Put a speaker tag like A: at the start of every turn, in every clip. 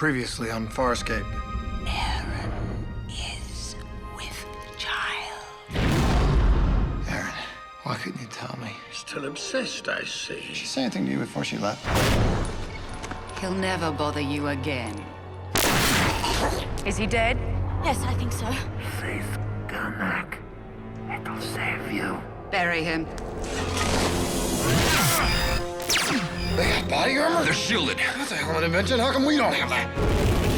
A: Previously on Farscape.
B: Aeryn is with child.
A: Aeryn, why couldn't you tell me?
C: Still obsessed, I see.
A: Did she say anything to you before she left?
B: He'll never bother you again. Is he dead?
D: Yes, I think so.
C: Faith, go back. It'll save you.
B: Bury him.
A: They got body armor?
E: They're shielded.
A: That's a hell of an invention. How come we don't have that?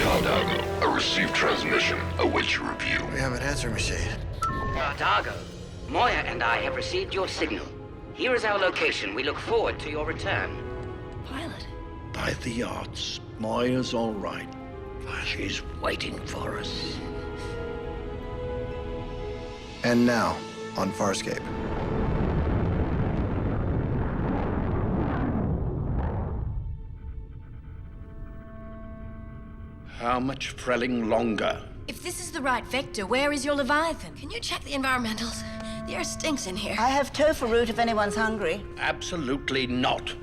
F: Cardago, a received transmission awaits your review.
A: We have an answering machine.
G: Cardago, Moya and I have received your signal. Here is our location. We look forward to your return.
D: Pilot.
C: By the odds, Moya's all right. She's waiting for us.
A: And now, on Farscape.
C: How much Frelling longer?
D: If this is the right vector, where is your Leviathan? Can you check the environmentals? The air stinks in here.
H: I have tofu root if anyone's hungry.
C: Absolutely not.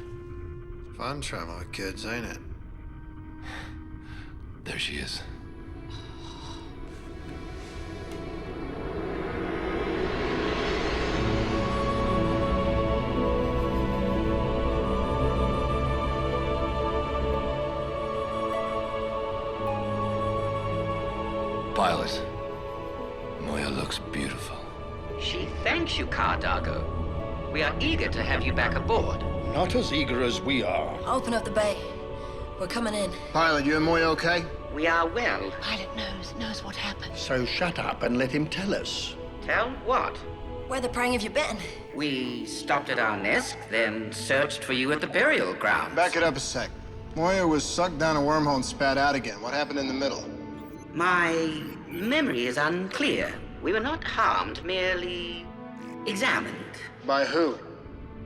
A: Fun travel with kids, ain't it?
E: There she is. Pilot, Moya looks beautiful.
G: She thanks you, Cardago. We are eager to have you back aboard.
C: Not as eager as we are.
D: Open up the bay. We're coming in.
A: Pilot, you and Moya okay?
G: We are well.
D: Pilot knows what happened.
C: So shut up and let him tell us.
G: Tell what?
D: Where the prang have you been?
G: We stopped at our nest, then searched for you at the burial grounds.
A: Back it up a sec. Moya was sucked down a wormhole and spat out again. What happened in the middle?
G: My memory is unclear. We were not harmed, merely examined.
A: By who?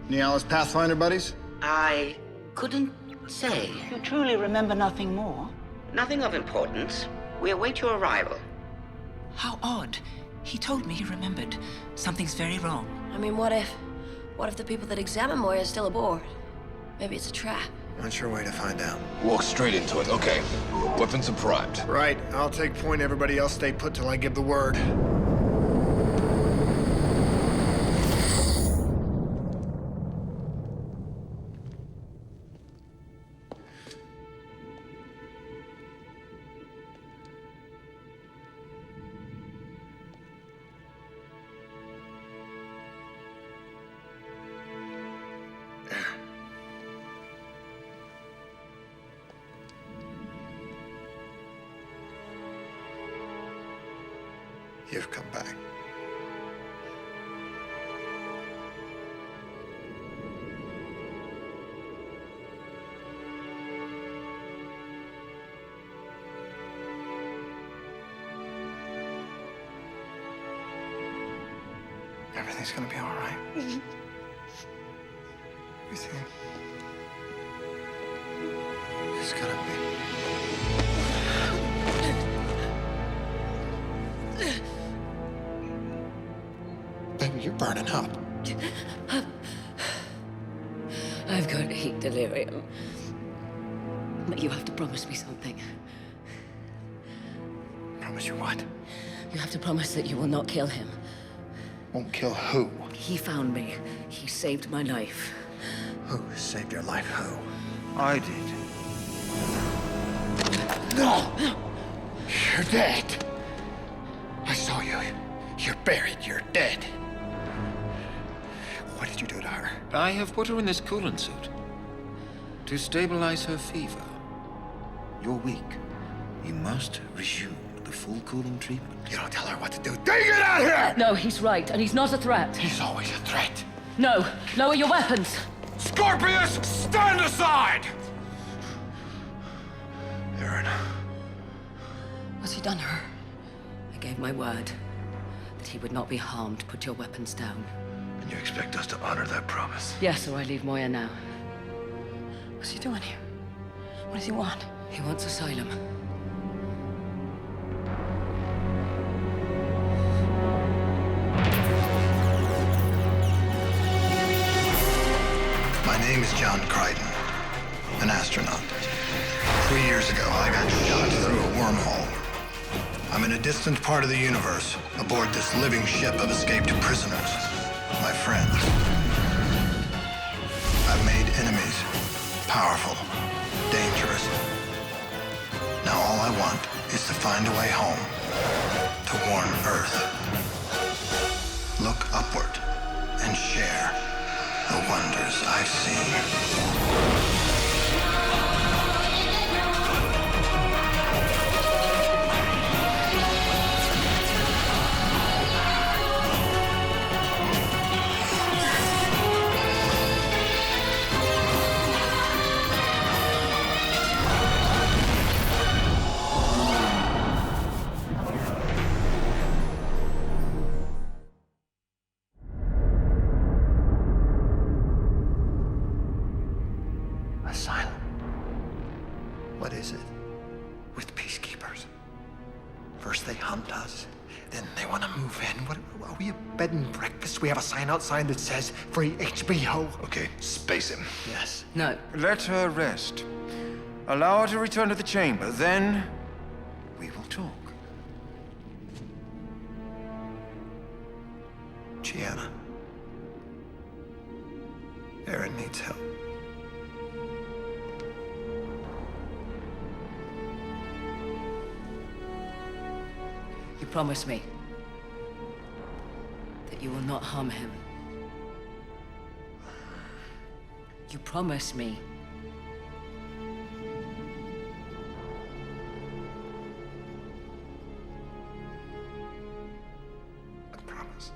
A: Niala's Pathfinder buddies?
G: I couldn't say.
H: You truly remember nothing more?
G: Nothing of importance. We await your arrival.
I: How odd. He told me he remembered. Something's very wrong.
D: I mean, what if the people that examine Moya are still aboard? Maybe it's a trap.
A: What's your way to find out?
E: Walk straight into it. Okay. Weapons are primed.
A: Right. I'll take point. Everybody else stay put till I give the word. You've come back. Everything's gonna be all right. Everything is gonna be. Ben, you're burning up.
B: I've got heat delirium. But you have to promise me something.
A: Promise you what?
B: You have to promise that you will not kill him.
A: Won't kill who?
B: He found me. He saved my life.
A: Who saved your life? Who?
C: I did.
A: No! You're dead. I saw you. You're buried. You're dead. What did you do to her?
E: I have put her in this coolant suit to stabilize her fever. You're weak. You must resume the full cooling treatment.
A: You don't tell her what to do. Take it out here!
B: No, he's right, and he's not a threat.
A: He's always a threat.
B: No, lower your weapons.
E: Scorpius, stand aside!
A: Aeryn.
B: What's he done to her? I gave my word that he would not be harmed. Put your weapons down.
A: And you expect us to honor that promise?
B: Yes, so I leave Moya now.
D: What's he doing here? What does he want?
B: He wants asylum.
A: My name is John Crichton, an astronaut. 3 years
J: years ago, I got shot through a wormhole. I'm in a distant part of the universe, aboard this living ship of escaped prisoners, my friends. I've made enemies, powerful, dangerous. Now all I want is to find a way home, to warn Earth. Look upward and share the wonders I've seen. Asylum? What is it? With peacekeepers. First they hunt us, then they want to move in. What, are we a bed and breakfast? We have a sign outside that says free HBO.
E: Okay, space him.
J: Yes.
B: No.
E: Let her rest. Allow her to return to the chamber, then we will talk.
J: Gianna. Aeryn needs help.
B: You promise me that you will not harm him. You promise me.
J: I promise.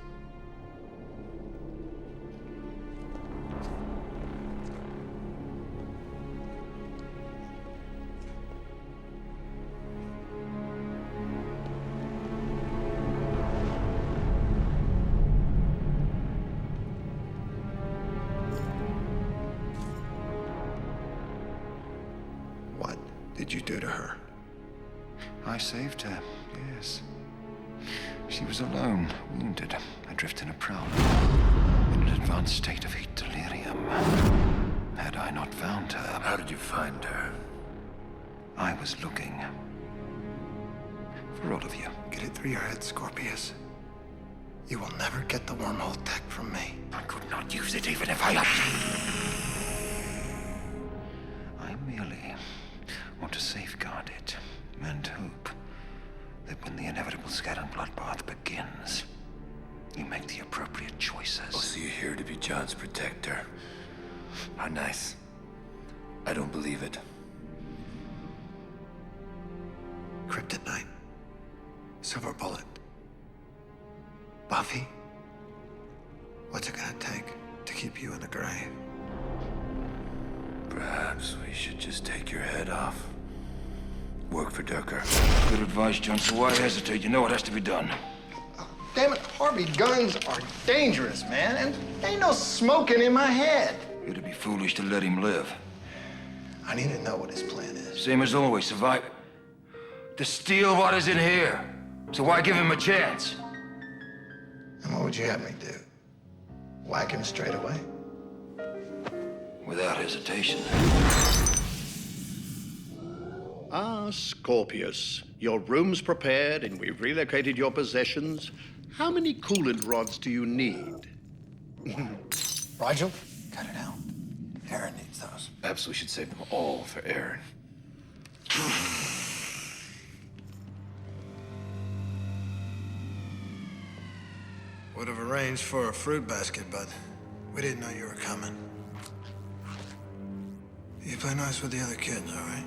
J: What did you do to her?
E: I saved her, yes. She was alone, wounded, adrift in a prowler, in an advanced state of heat delirium. Had I not found her...
C: How did you find her?
E: I was looking. For all of you.
J: Get it through your head, Scorpius. You will never get the wormhole tech from me.
E: I could not use it even if I... I merely want to safeguard it and hope that when the inevitable scattering bloodbath begins, you make the appropriate choices.
C: Oh, so you're here to be John's protector. How nice. I don't believe it.
J: Kryptonite. Silver Bullet. Buffy. What's it gonna take to keep you in the grave?
C: Perhaps we should just take your head off. Work for Durker.
E: Good advice, John, so why hesitate? You know what has to be done.
J: Damn it, Harvey, guns are dangerous, man, and ain't no smoking in my head.
E: It'd be foolish to let him live.
J: I need to know what his plan is.
E: Same as always, survive. To steal what is in here. So why give him a chance?
J: And what would you have me do? Whack him straight away?
E: Without hesitation.
A: Ah, Scorpius. Your room's prepared and we've relocated your possessions. How many coolant rods do you need?
J: Rigel, cut it out. Aeryn needs those.
C: Perhaps we should save them all for Aeryn.
J: Would have arranged for a fruit basket, but we didn't know you were coming. You play nice with the other kids, all right?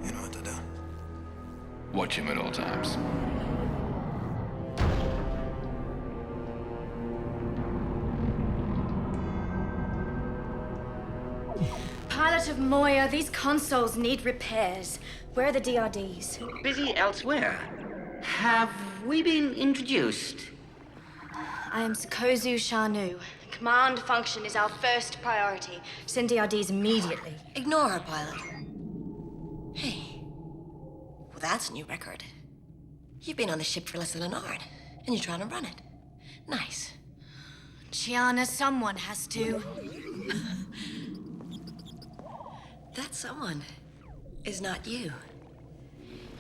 J: You know what to do.
C: Watch him at all times.
D: Pilot of Moya, these consoles need repairs. Where are the DRDs?
G: Busy elsewhere. Have we been introduced?
D: I am Sukozu Shanu. Command function is our first priority. Send DRDs immediately.
K: Ignore her, pilot. Hey. Well, that's a new record. You've been on the ship for less than an hour, and you're trying to run it. Nice.
D: Gianna, someone has to.
K: That someone is not you.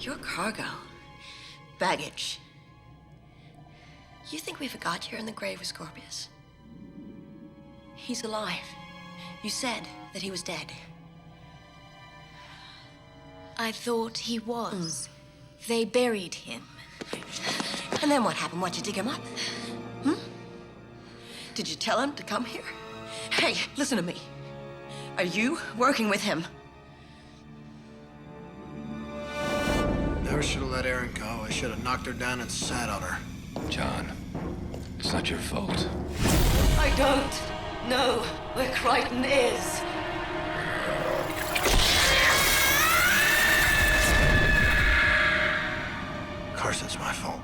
K: Your cargo. Baggage. You think we forgot you're in the grave with Scorpius? He's alive. You said that he was dead.
D: I thought he was. They buried him.
K: And then what happened? Why'd you dig him up? Did you tell him to come here? Hey, listen to me. Are you working with him?
J: Never should have let Aeryn go. I should have knocked her down and sat on her.
E: John, it's not your fault.
B: I don't know where Crichton is.
J: Of course it's my fault.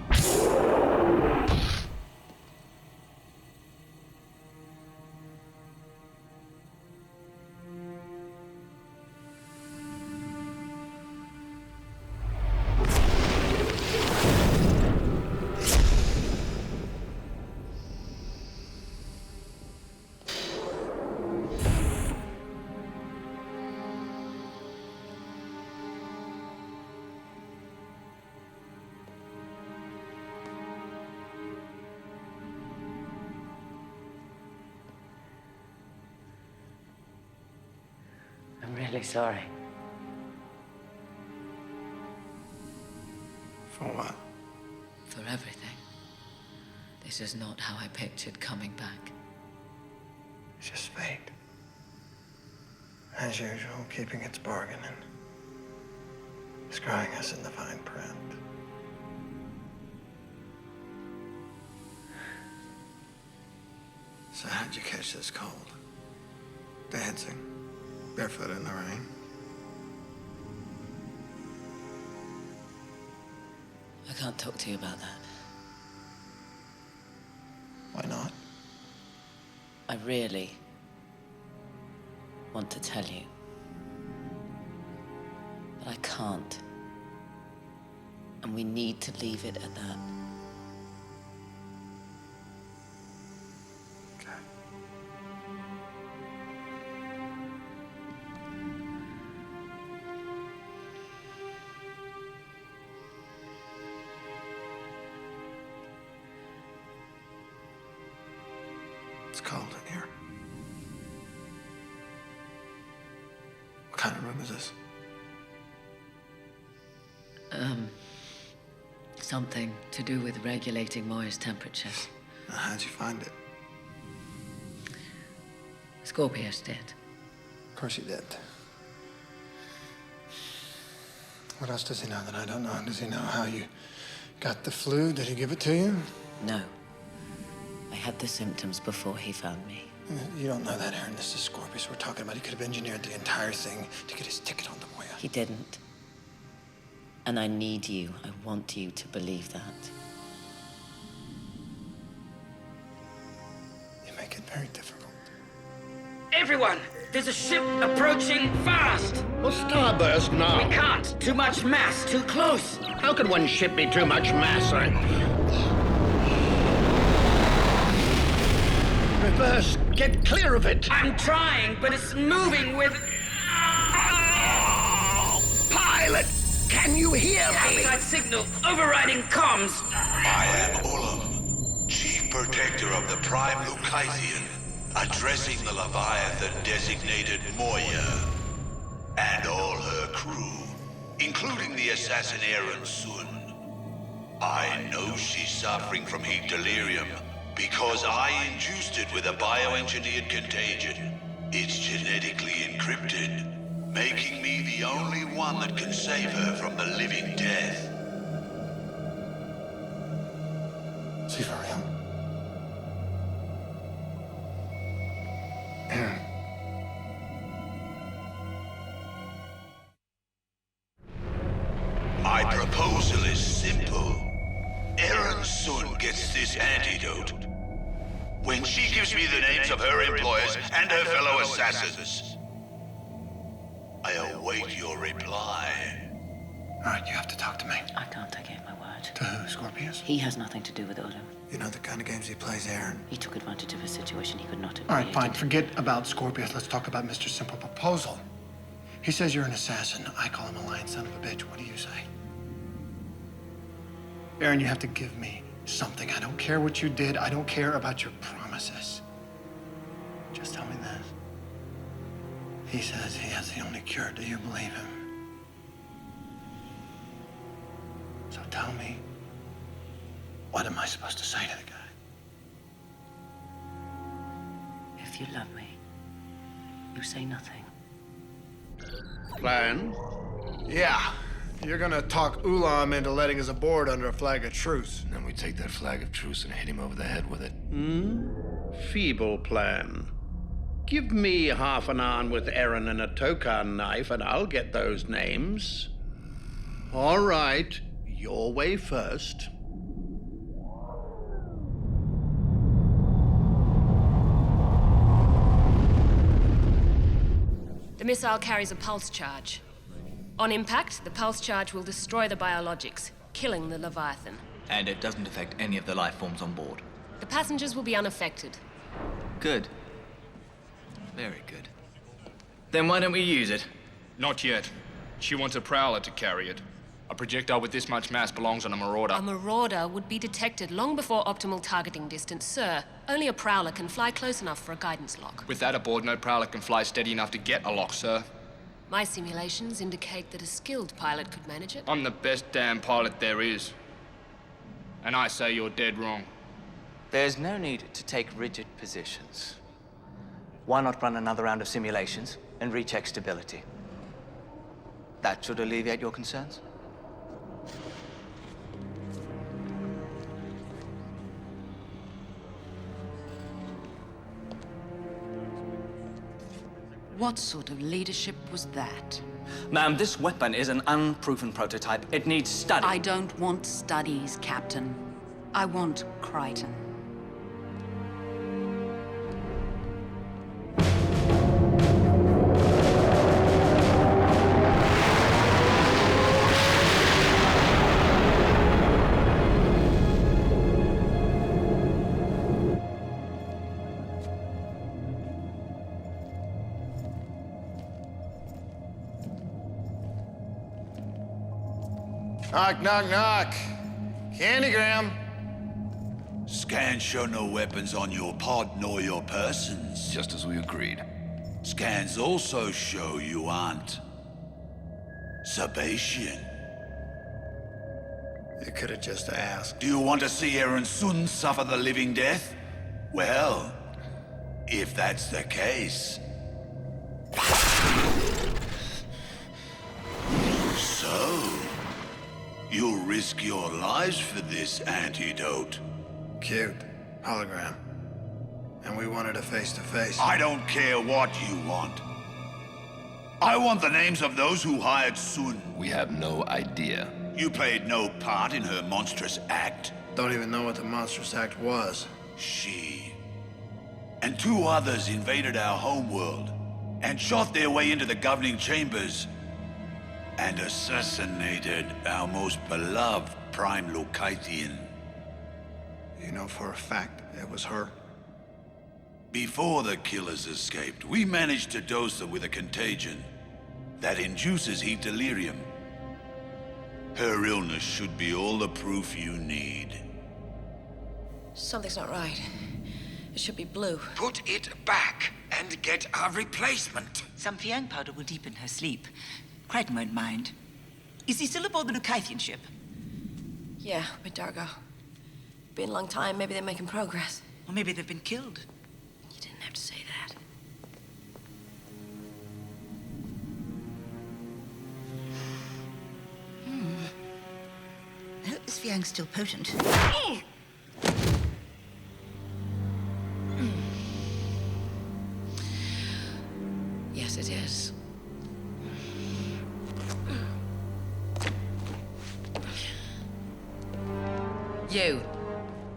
B: I'm really sorry.
J: For what?
B: For everything. This is not how I pictured coming back.
J: It's just fate. As usual, keeping its bargain and screwing us in the fine print. So how'd you catch this cold? Dancing? Barefoot in the rain?
B: I can't talk to you about that.
J: Why not?
B: I really want to tell you. But I can't. And we need to leave it at that.
J: It's cold in here. What kind of room is this?
B: Something to do with regulating Moya's temperature.
J: How'd you find it?
B: Scorpius did.
J: Of course he did. What else does he know that I don't know? Does he know how you got the flu? Did he give it to you?
B: No. I had the symptoms before he found me.
J: You don't know that, Aeryn. This is Scorpius we're talking about. He could have engineered the entire thing to get his ticket on the Moya.
B: He didn't. And I need you. I want you to believe that.
J: You make it very difficult.
G: Everyone! There's a ship approaching fast!
A: Well, starburst now.
G: We can't! Too much mass, too close!
A: How can one ship be too much mass? Reverse! Get clear of it!
G: I'm trying, but it's moving with...
A: Pilot! Can you hear me?
G: Outside signal, overriding comms.
L: I am Ulam, Chief Protector of the Prime Lucasian, addressing the Leviathan designated Moya, and all her crew, including the assassin Aeryn Sun. I know she's suffering from heat delirium because I induced it with a bioengineered contagion. It's genetically encrypted, making me the only one that can save her from the living death.
J: Is he for real? Aeryn.
L: My proposal is simple. Aeryn Sun gets this antidote when she gives me the names of her employers and her fellow assassins. I await your reply.
J: All right, you have to talk to me.
B: I can't, I gave my word.
J: To who, Scorpius?
B: He has nothing to do with Ulam.
J: You know the kind of games he plays, Aeryn.
B: He took advantage of a situation he could not have
J: All right,
B: created.
J: fine. Forget about Scorpius. Let's talk about Mr. Simple proposal. He says you're an assassin. I call him a lying son of a bitch. What do you say? Aeryn, you have to give me something. I don't care what you did. I don't care about your promises. Just tell me this. He says he has the only cure. Do you believe him? So tell me, what am I supposed to say to the guy?
B: If you love me, you say nothing.
A: Plan?
J: Yeah. You're gonna talk Ulam into letting us aboard under a flag of truce.
E: And then we take that flag of truce and hit him over the head with it.
A: Feeble plan. Give me half an arm with Aeryn and a Tokan knife, and I'll get those names. All right, your way first.
M: The missile carries a pulse charge. On impact, the pulse charge will destroy the biologics, killing the Leviathan.
N: And it doesn't affect any of the life forms on board.
M: The passengers will be unaffected.
N: Good. Very good. Then why don't we use it?
O: Not yet. She wants a Prowler to carry it. A projectile with this much mass belongs on a Marauder.
M: A Marauder would be detected long before optimal targeting distance, sir. Only a Prowler can fly close enough for a guidance lock.
O: With that aboard, no Prowler can fly steady enough to get a lock, sir.
M: My simulations indicate that a skilled pilot could manage it.
O: I'm the best damn pilot there is. And I say you're dead wrong.
N: There's no need to take rigid positions. Why not run another round of simulations and recheck stability? That should alleviate your concerns.
I: What sort of leadership was that?
N: Ma'am, this weapon is an unproven prototype. It needs study.
I: I don't want studies, Captain. I want Crichton.
J: Knock, knock, knock. Candygram.
L: Scans show no weapons on your pod nor your persons.
E: Just as we agreed.
L: Scans also show you aren't Sebastian.
J: You could have just asked.
L: Do you want to see Aeryn Sun suffer the living death? Well, if that's the case. So, you'll risk your lives for this antidote.
J: Cute. Hologram. And we wanted a face-to-face.
L: I don't care what you want. I want the names of those who hired Sun.
E: We have no idea.
L: You played no part in her monstrous act.
J: Don't even know what the monstrous act was.
L: She and two others invaded our homeworld and shot their way into the governing chambers and assassinated our most beloved Prime Locaitian.
J: You know for a fact it was her?
L: Before the killers escaped, we managed to dose them with a contagion that induces heat delirium. Her illness should be all the proof you need.
K: Something's not right. It should be blue.
P: Put it back and get a replacement.
I: Some Fiang powder will deepen her sleep. Crichton won't mind. Is he still aboard the Lucaithian ship?
K: Yeah, with Dargo. Been a long time. Maybe they're making progress.
I: Or maybe they've been killed.
K: You didn't have to say that.
I: I hope this Fiang's still potent.
B: Yes, it is. You.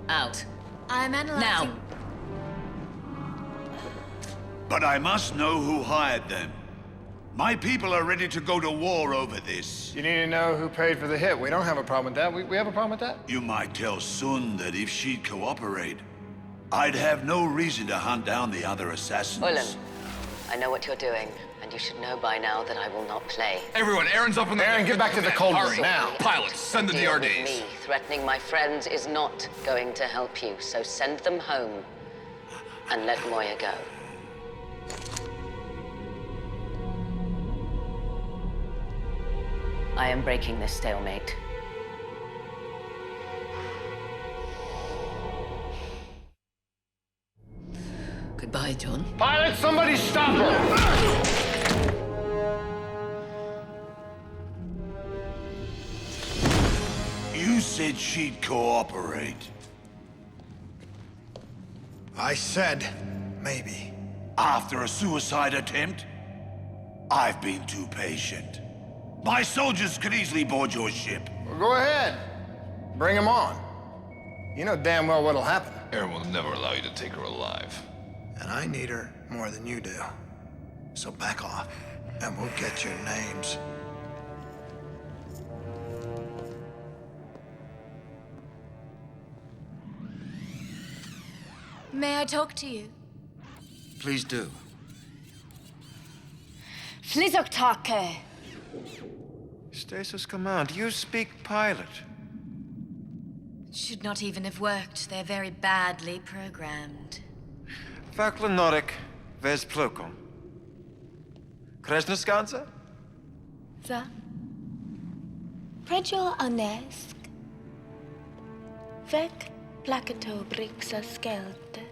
B: Out.
D: I'm analyzing...
B: Now.
L: But I must know who hired them. My people are ready to go to war over this.
J: You need to know who paid for the hit. We don't have a problem with that. We have a problem with that?
L: You might tell Sun that if she'd cooperate, I'd have no reason to hunt down the other assassins.
B: Ulam, I know what you're doing, and And you should know by now that I will not play.
O: Everyone, Aeryn's up on the...
E: Aeryn, get back to the cold room now.
O: Pilots, send the
B: Deal with
O: DRDs.
B: me. Threatening my friends is not going to help you, so send them home and let Moya go. I am breaking this stalemate. Goodbye, John.
E: Pilot, somebody stop her!
L: You said she'd cooperate.
J: I said maybe.
L: After a suicide attempt? I've been too patient. My soldiers could easily board your ship.
E: Well, go ahead. Bring him on. You know damn well what'll happen.
O: Aeryn will never allow you to take her alive.
J: And I need her more than you do. So back off, and we'll get your names.
D: May I talk to you?
C: Please do.
D: Flizoktake.
E: Stasis Command, you speak pilot.
D: Should not even have worked. They're very badly programmed.
E: Faklanorik Vesplukom. Kresnoskanza?
D: Za? Prejo anesk. Vek placato brixa skelte.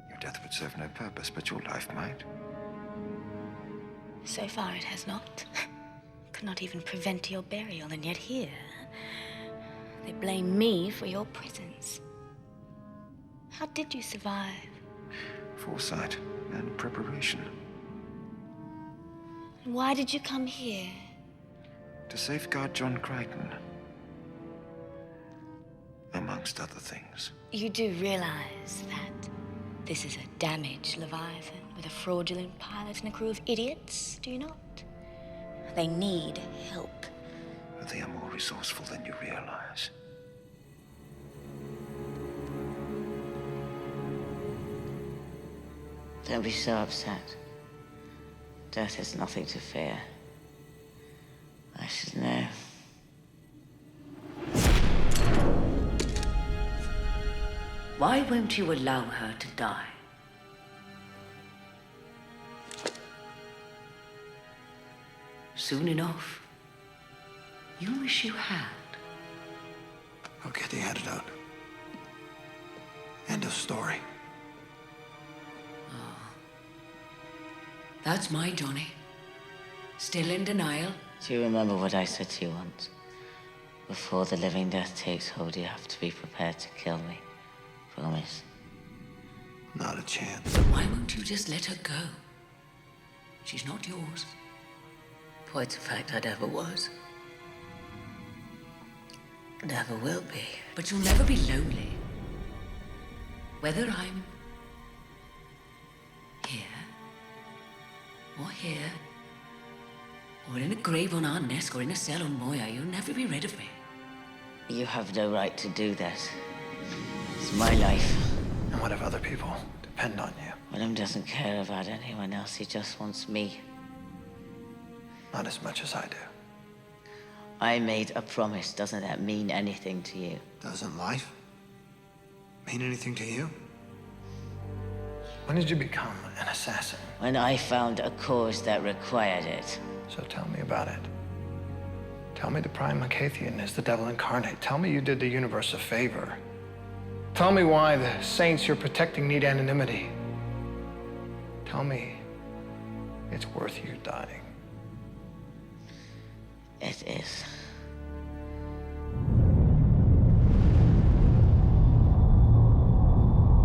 E: Your death would serve no purpose, but your life might.
D: So far it has not. Could not even prevent your burial, and yet here they blame me for your presence. How did you survive?
E: Foresight and preparation.
D: And why did you come here?
E: To safeguard John Crichton. Amongst other things.
D: You do realize that this is a damaged Leviathan with a fraudulent pilot and a crew of idiots, do you not? They need help.
E: But they are more resourceful than you realize.
B: Don't be so upset. Death is nothing to fear. I should know. Why won't you allow her to die? Soon enough, you wish you had.
J: I'll get the antidote. End of story.
B: That's my Johnny. Still in denial. Do you remember what I said to you once? Before the living death takes hold, you have to be prepared to kill me. Promise?
J: Not a chance.
B: Why won't you just let her go? She's not yours. Point of fact, I never was. Never will be. But you'll never be lonely. Whether I'm here, or here, or in a grave on our Nesk, or in a cell on Moya, you'll never be rid of me. You have no right to do that. It's my life.
J: And what if other people depend on you?
B: Willem doesn't care about anyone else. He just wants me.
J: Not as much as I do.
B: I made a promise. Doesn't that mean anything to you?
J: Doesn't life mean anything to you? When did you become an assassin?
B: When I found a cause that required it.
J: So tell me about it. Tell me the Prime Macathian is the devil incarnate. Tell me you did the universe a favor. Tell me why the saints you're protecting need anonymity. Tell me it's worth you dying.
B: It is.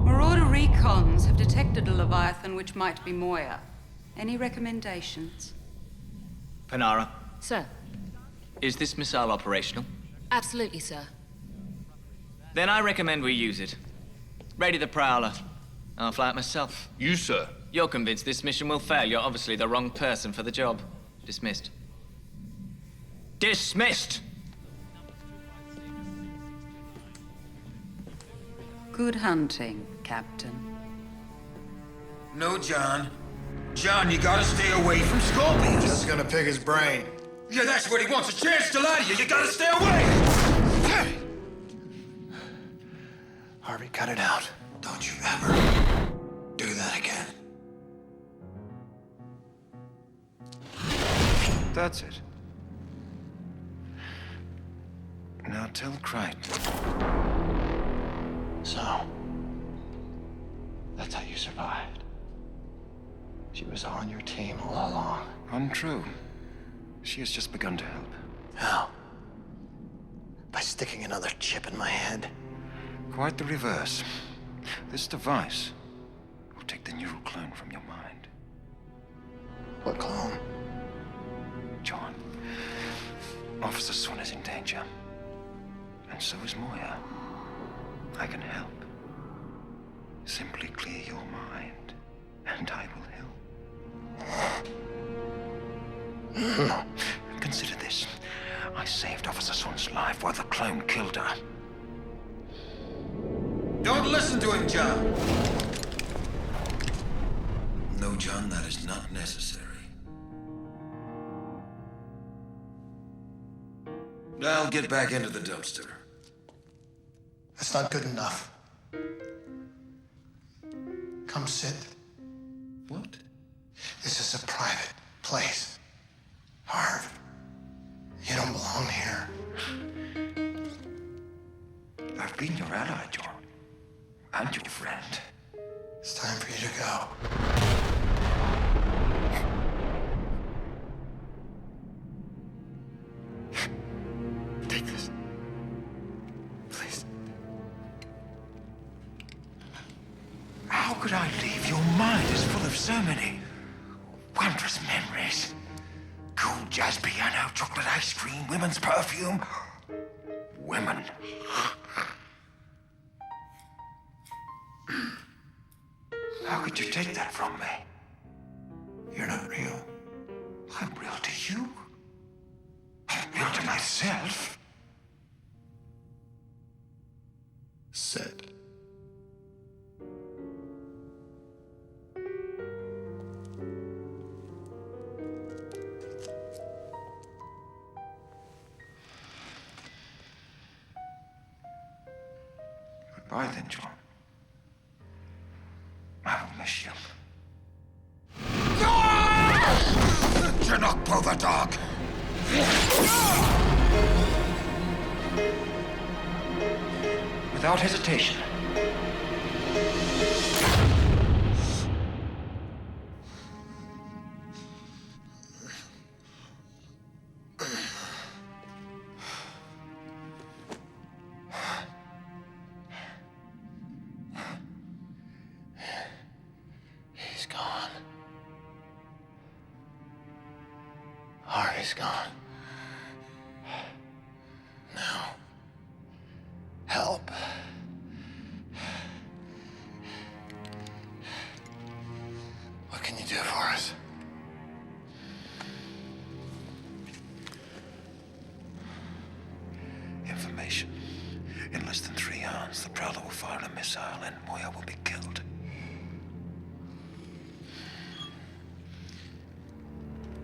Q: Marauder recons have detected a Leviathan which might be Moya. Any recommendations?
N: Panara,
M: Sir.
N: is this missile operational?
M: Absolutely, sir.
N: Then I recommend we use it. Ready the Prowler. I'll fly it myself.
O: You, sir.
N: You're convinced this mission will fail. You're obviously the wrong person for the job. Dismissed. Dismissed!
Q: Good hunting, Captain.
P: No, John. John, you gotta stay away from Scorpius.
J: Just gonna pick his brain.
P: Yeah, that's what he wants, a chance to lie to you. You gotta stay away!
E: Harvey, cut it out.
J: Don't you ever do that again.
E: That's it. Now tell Crichton.
J: So, that's how you survived. She was on your team all along.
E: Untrue. She has just begun to help.
J: How? By sticking another chip in my head?
E: Quite the reverse. This device will take the neural clone from your mind.
J: What clone?
E: John, Officer Sun is in danger. And so is Moya. I can help. Simply clear your mind, and I will help. Consider this. I saved Officer Sun's life while the clone killed her.
P: Don't listen to him, John.
J: No, John, that is not necessary. Now get back into the dumpster. That's not good enough. Come sit. What? This is a private place. Harv, you don't belong here.
E: I've been your ally, John. And your friend.
J: It's time for you to go.
E: Take this. Please. How could I leave? Your mind is full of so many wondrous memories. Cool jazz piano, chocolate ice cream, women's perfume. Women. How could you take that from me?
J: You're not real.
E: I'm real to you. I'm real to myself.
J: Sit.
E: Goodbye then, John. I will miss you.
P: Chinook, pull the dog!
E: Without hesitation.
J: He's gone. Harvey's gone. Now, help. What can you do for us?
E: Information. In less than 3 hours, the Prowler will fire a missile and Moya will be killed.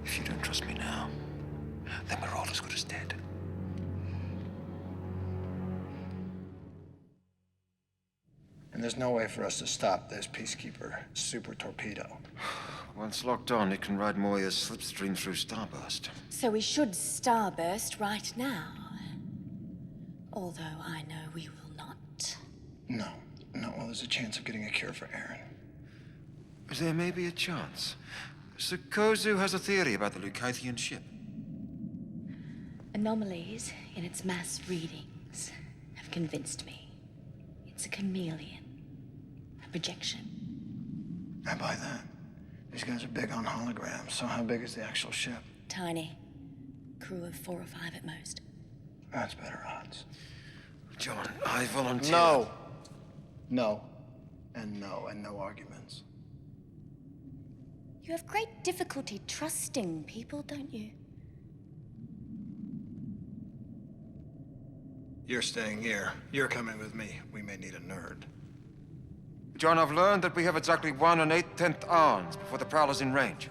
E: If you don't trust me now, then we're all as good as dead.
J: And there's no way for us to stop this Peacekeeper super torpedo.
E: Once locked on, it can ride Moya's slipstream through Starburst.
D: So we should starburst right now. Although I know we will not.
J: No. Well, there's a chance of getting a cure for Aeryn.
E: There may be a chance. Sikozu has a theory about the Lucaythian ship.
D: Anomalies in its mass readings have convinced me. It's a chameleon. A projection.
J: I buy that. These guys are big on holograms, so how big is the actual ship?
D: Tiny. Crew of 4 or 5 at most.
J: That's better odds.
E: John, I volunteer.
J: No. No. And no. And no arguments.
D: You have great difficulty trusting people, don't you?
J: You're staying here. You're coming with me. We may need a nerd.
E: John, I've learned that we have exactly 1 8/10 hours before the Prowler's in range.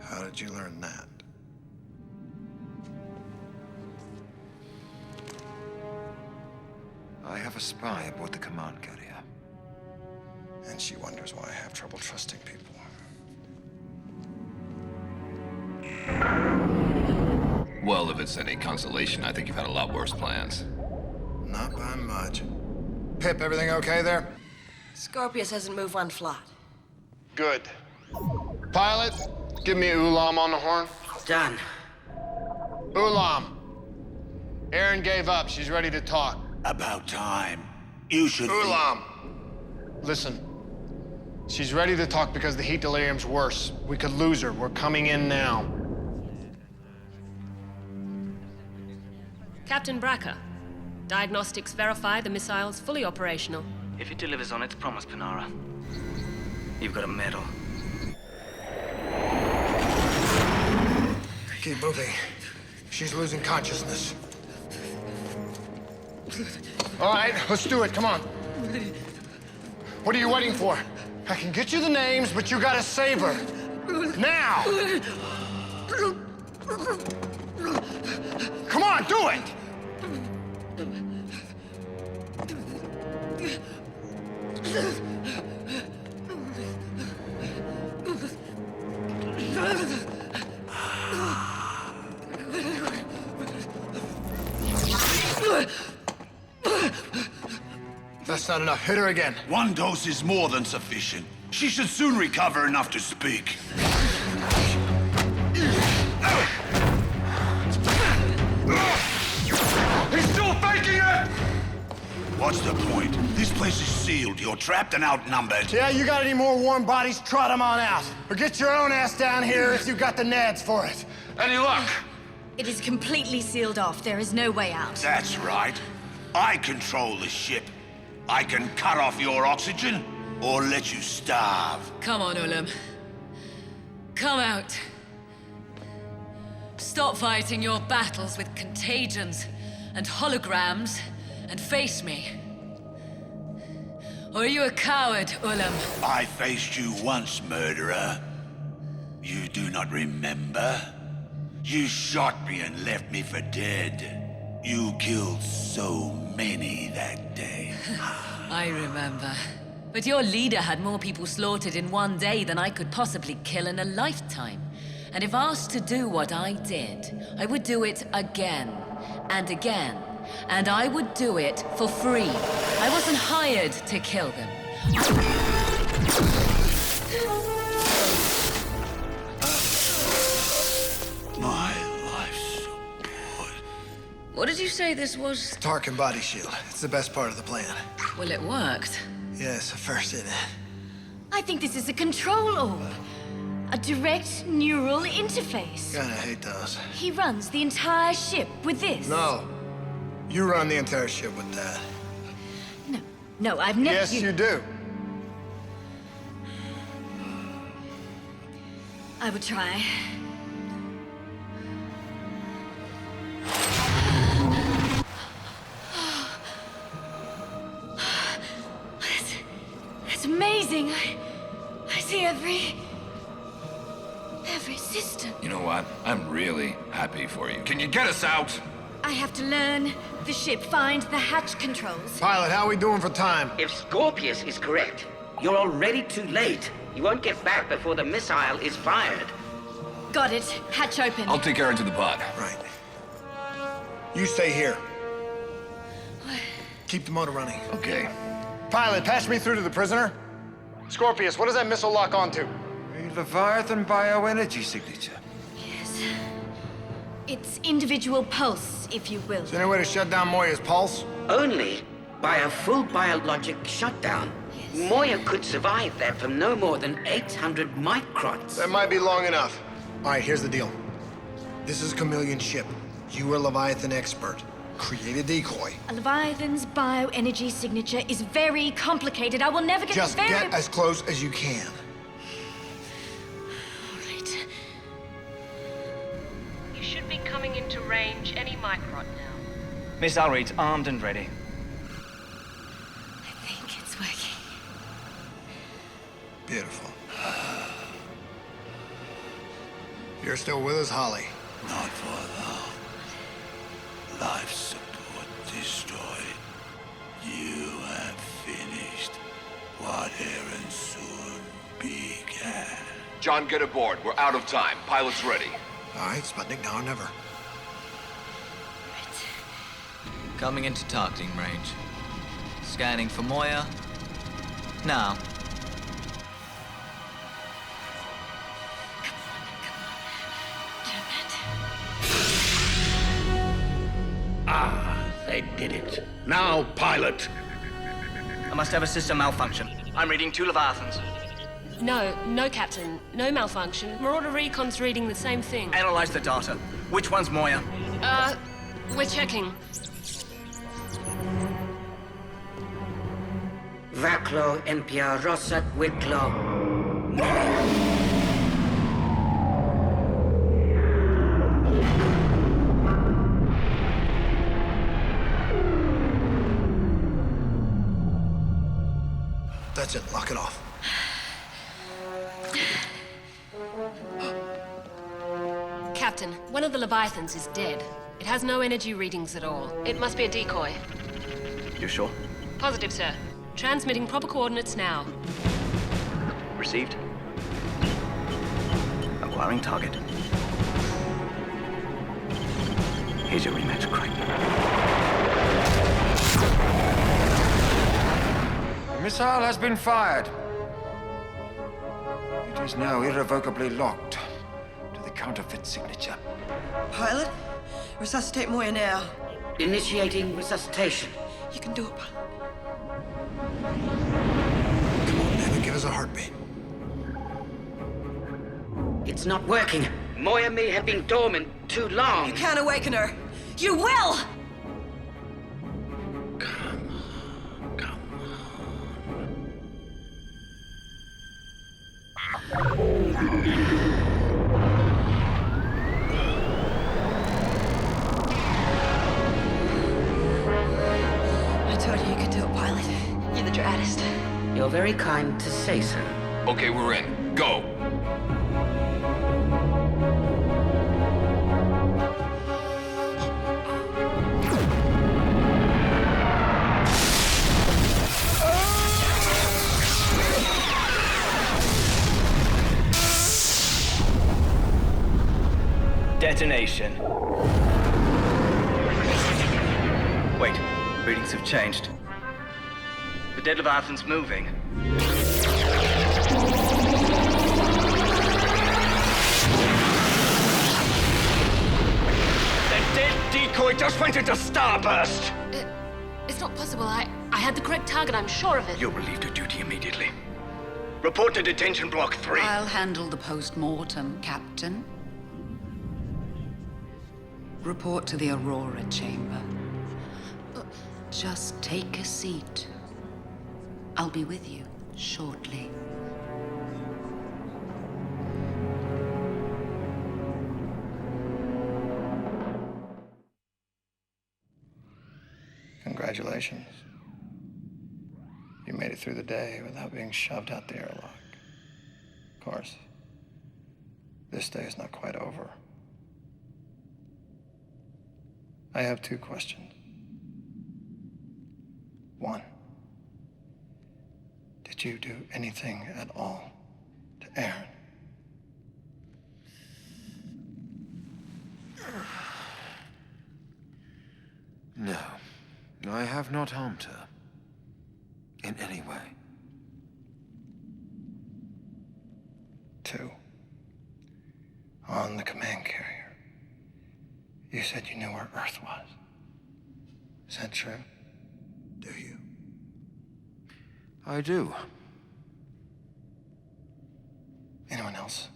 J: How did you learn that?
E: I have a spy aboard the command carrier.
J: And she wonders why I have trouble trusting people.
R: Well, if it's any consolation, I think you've had a lot worse plans.
J: Not by much. Pip, everything okay there?
K: Scorpius hasn't moved 1 flat.
S: Good. Pilot, give me Ulam on the horn.
G: Done.
S: Ulam. Aeryn gave up. She's ready to talk.
L: About time. You should
S: Ulam. Listen. She's ready to talk because the heat delirium's worse. We could lose her. We're coming in now.
M: Captain Bracker, diagnostics verify the missile's fully operational.
G: If it delivers on its promise, Panara, you've got a medal.
J: Keep moving. She's losing consciousness.
S: All right, let's do it. Come on. What are you waiting for? I can get you the names, but you gotta save her. Now! Come on, do it! That's not enough. Hit her again.
L: 1 dose is more than sufficient. She should soon recover enough to speak.
S: He's still faking it!
L: What's the point? This place is sealed. You're trapped and outnumbered.
S: Yeah, you got any more warm bodies? Trot them on out. Or get your own ass down here if you got the nads for it. Any luck?
D: It is completely sealed off. There is no way out.
L: That's right. I control the ship. I can cut off your oxygen or let you starve.
B: Come on, Ulam. Come out. Stop fighting your battles with contagions and holograms and face me. Or are you a coward, Ulam?
L: I faced you once, murderer. You do not remember? You shot me and left me for dead. You killed so many that day.
B: I remember. But your leader had more people slaughtered in 1 day than I could possibly kill in a lifetime. And if asked to do what I did, I would do it again and again. And I would do it for free. I wasn't hired to kill them.
L: My life's so good.
B: What did you say this was?
J: Tarkin body shield. It's the best part of the plan.
B: Well, it worked.
J: Yes, first in it.
D: I think this is a control orb. A direct neural interface.
J: Kinda hate those.
D: He runs the entire ship with this.
J: No. You run the entire ship with that.
D: No, I've never...
S: Yes, you do.
D: I would try. That's amazing. I see every system.
R: You know what? I'm really happy for you. Can you get us out?
D: I have to learn the ship, find the hatch controls.
S: Pilot, how are we doing for time?
G: If Scorpius is correct, you're already too late. You won't get back before the missile is fired.
D: Got it. Hatch open.
R: I'll take Aeryn to the pod.
J: Right. You stay here. Keep the motor running.
R: Okay.
S: Pilot, pass me through to the prisoner. Scorpius, what does that missile lock onto?
E: A Leviathan bioenergy signature.
D: Yes. It's individual pulse, if you will.
S: Is there any way to shut down Moya's pulse?
G: Only by a full biologic shutdown. Yes. Moya could survive that from no more than 800 microns.
S: That might be long enough.
J: All right, here's the deal. This is a chameleon ship. You are Leviathan expert. Create a decoy.
D: A Leviathan's bioenergy signature is very complicated. I will never get
J: Just get as close as you can.
D: All right.
M: You should be coming into range any micron now.
N: Miss Ulreed's armed and ready.
D: I think
J: Beautiful. You're still with us, Holly?
C: Not for long. Life support destroyed. You have finished what Aeryn Sun began.
R: John, get aboard. We're out of time. Pilot's ready.
J: All right, Sputnik, now or never.
N: Coming into targeting range. Scanning for Moya. Now.
A: Ah, they did it. Now, pilot.
N: I must have a system malfunction. I'm reading 2 Leviathans.
M: No, Captain. No malfunction. Marauder Recon's reading the same thing.
N: Analyze the data. Which one's Moya?
M: We're checking.
G: Vaclo empia rosat witlo.
J: That's it. Lock it off.
M: Captain, one of the Leviathans is dead. It has no energy readings at all. It must be a decoy.
N: You sure?
M: Positive, sir. Transmitting proper coordinates now.
N: Received. Acquiring target. Here's your rematch, Crichton.
E: The missile has been fired. It is now irrevocably locked to the counterfeit signature.
K: Pilot, resuscitate Moya now.
G: Initiating resuscitation.
K: You can do it, Pilot.
J: Come on, David, give us a heartbeat.
G: It's not working. Moya may have been dormant too long.
K: You can't awaken her. You will! I told you could do it, Pilot. You're the draddest.
G: You're very kind to say so.
R: Okay, we're in. Go!
N: Detonation. Wait, readings have changed. The dead Leviathan's moving. The dead decoy just went into starburst!
M: It's not possible. I had the correct target, I'm sure of it.
N: You're relieved of duty immediately. Report to detention block 3.
Q: I'll handle the post-mortem, Captain. Report to the Aurora chamber. Just take a seat. I'll be with you shortly.
S: Congratulations. You made it through the day without being shoved out the airlock. Of course, this day is not quite over. I have 2 questions. 1, did you do anything at all to Aeryn?
E: No, I have not harmed her. In any way.
S: 2, on the command carrier, you said you knew where Earth was. Is that true?
J: Do you?
E: I do.
S: Anyone else?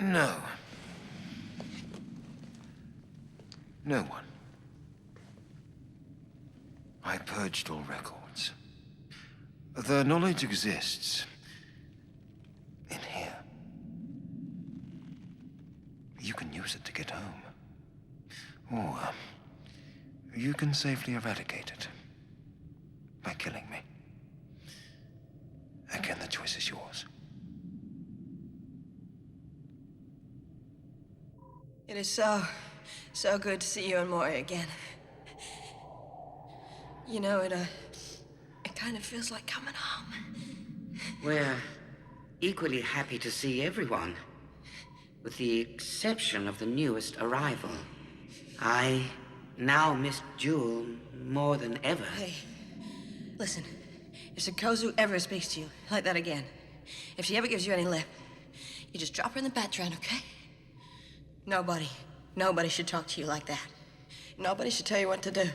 E: No. No one. I purged all records. The knowledge exists in here. You can use it to get home. Or you can safely eradicate it by killing me. choice is yours.
K: It is so good to see you and Moya again. You know, it kind of feels like coming home.
G: We're equally happy to see everyone, with the exception of the newest arrival. I now miss Jewel more than ever.
K: Hey, listen, if Sikozu ever speaks to you like that again, if she ever gives you any lip, you just drop her in the background, okay? Nobody should talk to you like that. Nobody should tell you what to do.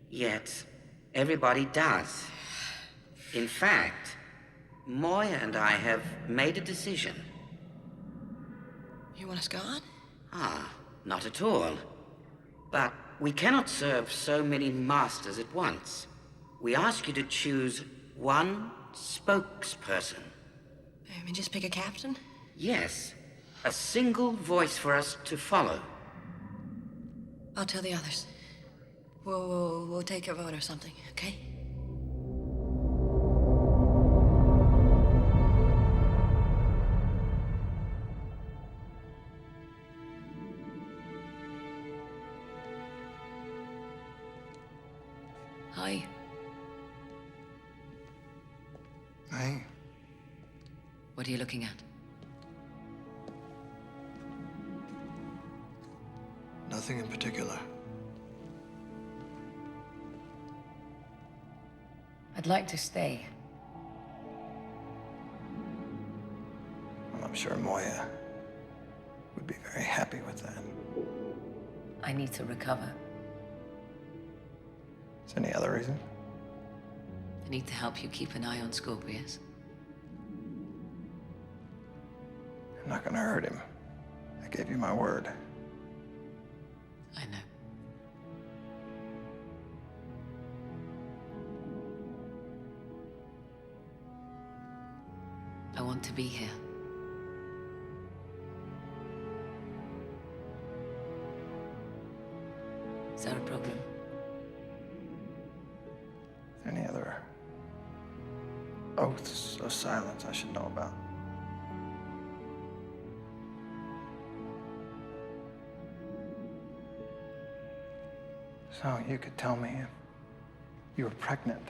G: Yet, everybody does. In fact, Moya and I have made a decision.
K: You want us gone?
G: Not at all. But we cannot serve so many masters at once. We ask you to choose one spokesperson.
K: I mean, just pick a captain?
G: Yes. A single voice for us to follow.
K: I'll tell the others. We'll take a vote or something, okay?
B: Hi.
E: Hey.
B: What are you looking at?
J: Nothing in particular.
B: I'd like to stay.
E: Well, I'm sure Moya would be very happy with that.
B: I need to recover.
E: Is there any other reason?
B: I need to help you keep an eye on Scorpius.
E: I'm not gonna hurt him. I gave you my word.
B: I know. I want to be here. Is that a problem?
E: Any other oaths of silence I should know about? So you could tell me if you were pregnant.